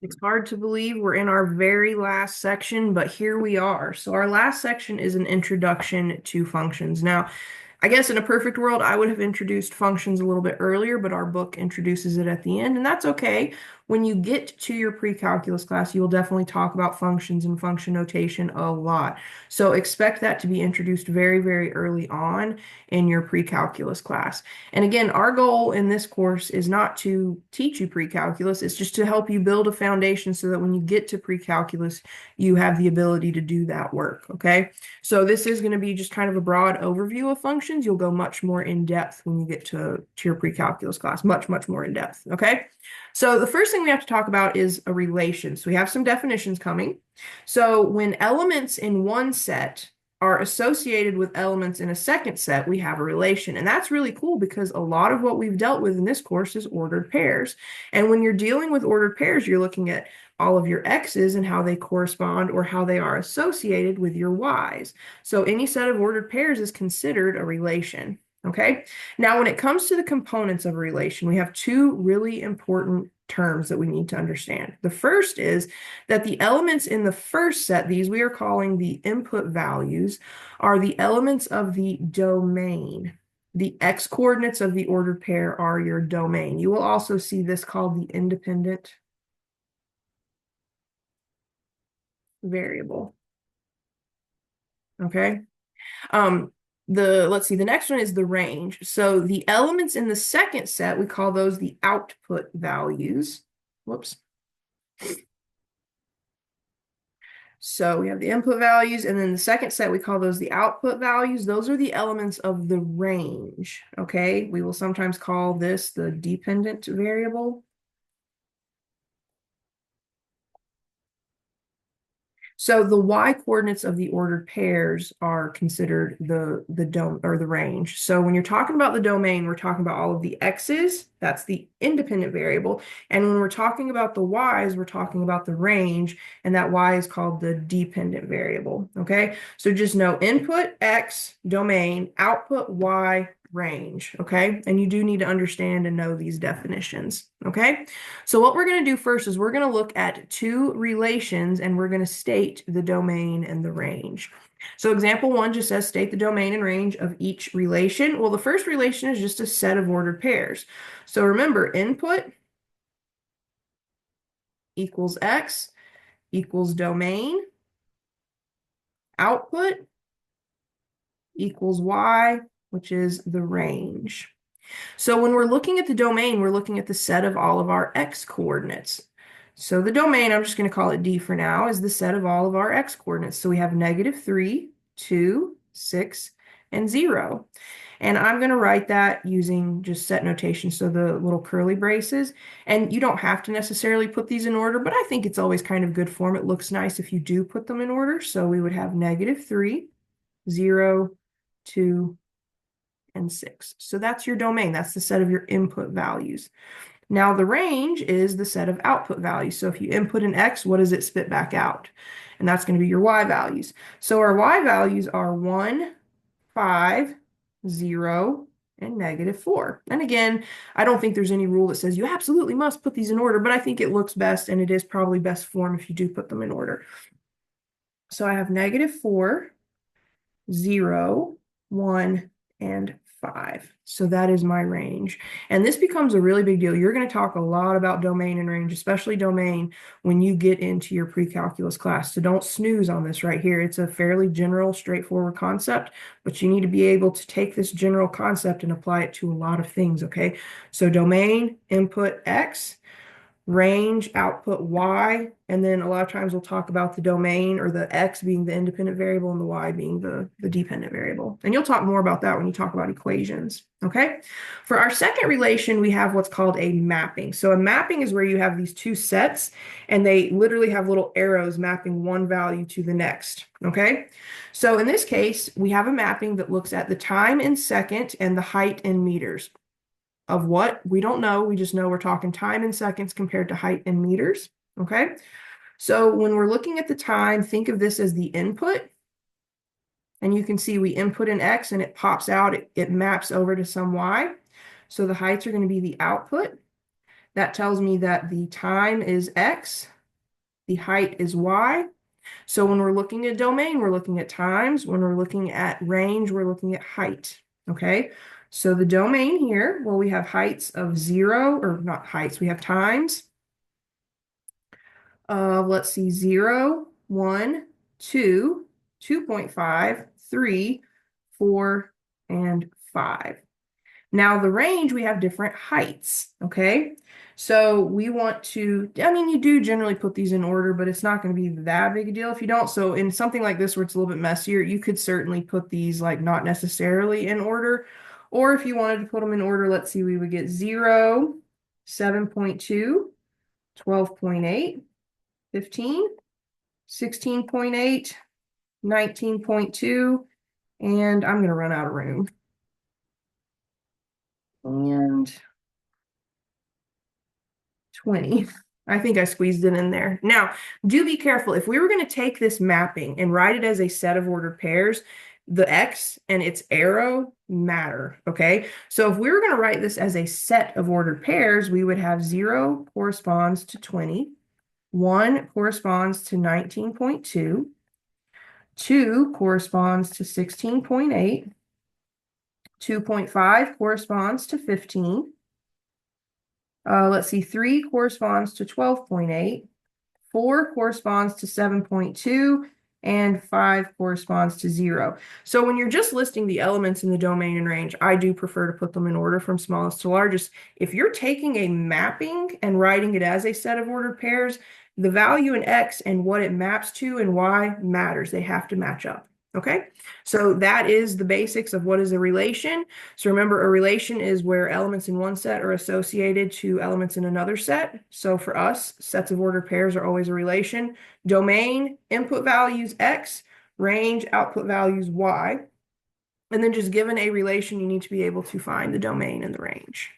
It's hard to believe we're in our very last section, but here we are. So our last section is an introduction to functions. Now, I guess in a perfect world, I would have introduced functions a little bit earlier, but our book introduces it at the end, and that's okay. When you get to your pre-calculus class, you will definitely talk about functions and function notation a lot. So expect that to be introduced very, very early on in your pre-calculus class. And again, our goal in this course is not to teach you pre-calculus, it's just to help you build a foundation so that when you get to pre-calculus, you have the ability to do that work, okay? So this is going to be just kind of a broad overview of functions. You'll go much more in depth when you get to your pre-calculus class, much, much more in depth, okay? So the first thing we have to talk about is a relation. So we have some definitions coming. So when elements in one set are associated with elements in a second set, we have a relation. And that's really cool because a lot of what we've dealt with in this course is ordered pairs. And when you're dealing with ordered pairs, you're looking at all of your x's and how they correspond or how they are associated with your y's. So any set of ordered pairs is considered a relation. Okay. Now, when it comes to the components of a relation, we have two really important terms that we need to understand. The first is that the elements in the first set, these we are calling the input values, are the elements of the domain. The x coordinates of the ordered pair are your domain. You will also see this called the independent variable. Okay. Let's see, the next one is the range. So the elements in the second set, we call those the output values. Whoops. So we have the input values, and then the second set, we call those the output values. Those are the elements of the range, okay? We will sometimes call this the dependent variable. So the y coordinates of the ordered pairs are considered the range. So when you're talking about the domain, we're talking about all of the x's, that's the independent variable. And when we're talking about the y's, we're talking about the range, and that y is called the dependent variable. Okay, so just know input x, domain, output y, range. Okay, and you do need to understand and know these definitions. Okay, so what we're going to do first is we're going to look at two relations and we're going to state the domain and the range. So example one just says state the domain and range of each relation. Well, the first relation is just a set of ordered pairs. So remember, input equals x equals domain, output equals y, which is the range. So when we're looking at the domain, we're looking at the set of all of our x coordinates. So the domain, I'm just going to call it D for now, is the set of all of our x coordinates. So we have -3, 2, 6, and 0. And I'm going to write that using just set notation, so the little curly braces. And you don't have to necessarily put these in order, but I think it's always kind of good form. It looks nice if you do put them in order. So we would have -3, 0, 2, and 6. So that's your domain. That's the set of your input values. Now the range is the set of output values. So if you input an x, what does it spit back out? And that's going to be your y values. So our y values are 1, 5, 0, and -4. And again, I don't think there's any rule that says you absolutely must put these in order, but I think it looks best and it is probably best form if you do put them in order. So I have -4, 0, 1, and 5. So that is my range. And this becomes a really big deal. You're going to talk a lot about domain and range, especially domain, when you get into your pre-calculus class. So don't snooze on this right here. It's a fairly general, straightforward concept, but you need to be able to take this general concept and apply it to a lot of things, okay? So domain, input X, range, output y, and then a lot of times we'll talk about the domain or the x being the independent variable and the y being the dependent variable. And you'll talk more about that when you talk about equations, okay? For our second relation, we have what's called a mapping. So a mapping is where you have these two sets and they literally have little arrows mapping one value to the next, okay? So in this case, we have a mapping that looks at the time in second and the height in meters. Of what? We don't know. We just know we're talking time in seconds compared to height in meters. Okay. So when we're looking at the time, think of this as the input. And you can see we input an X and it pops out. It maps over to some Y. So the heights are going to be the output. That tells me that the time is X, the height is y. So when we're looking at domain, we're looking at times. When we're looking at range, we're looking at height. Okay, so the domain here, well, we have heights of 0, or not heights, we have times of, let's see, 0, 1, 2, 2.5, 3, 4, and 5. Now the range, we have different heights, okay? So we want to, I mean, you do generally put these in order, but it's not going to be that big a deal if you don't. So in something like this where it's a little bit messier, you could certainly put these like not necessarily in order. Or if you wanted to put them in order, let's see, we would get 0, 7.2, 12.8, 15, 16.8, 19.2, and I'm going to run out of room. And 20. I think I squeezed it in there. Now, do be careful. If we were going to take this mapping and write it as a set of ordered pairs, the X and its arrow matter, okay? So if we were going to write this as a set of ordered pairs, we would have 0 corresponds to 20, 1 corresponds to 19.2, 2 corresponds to 16.8, 2.5 corresponds to 15, let's see, 3 corresponds to 12.8, 4 corresponds to 7.2, and 5 corresponds to 0. So when you're just listing the elements in the domain and range, I do prefer to put them in order from smallest to largest. If you're taking a mapping and writing it as a set of ordered pairs, the value in X and what it maps to and Y matters. They have to match up. Okay, so that is the basics of what is a relation. So remember, a relation is where elements in one set are associated to elements in another set. So for us, sets of ordered pairs are always a relation. Domain, input values X, range, output values Y. And then just given a relation, you need to be able to find the domain and the range.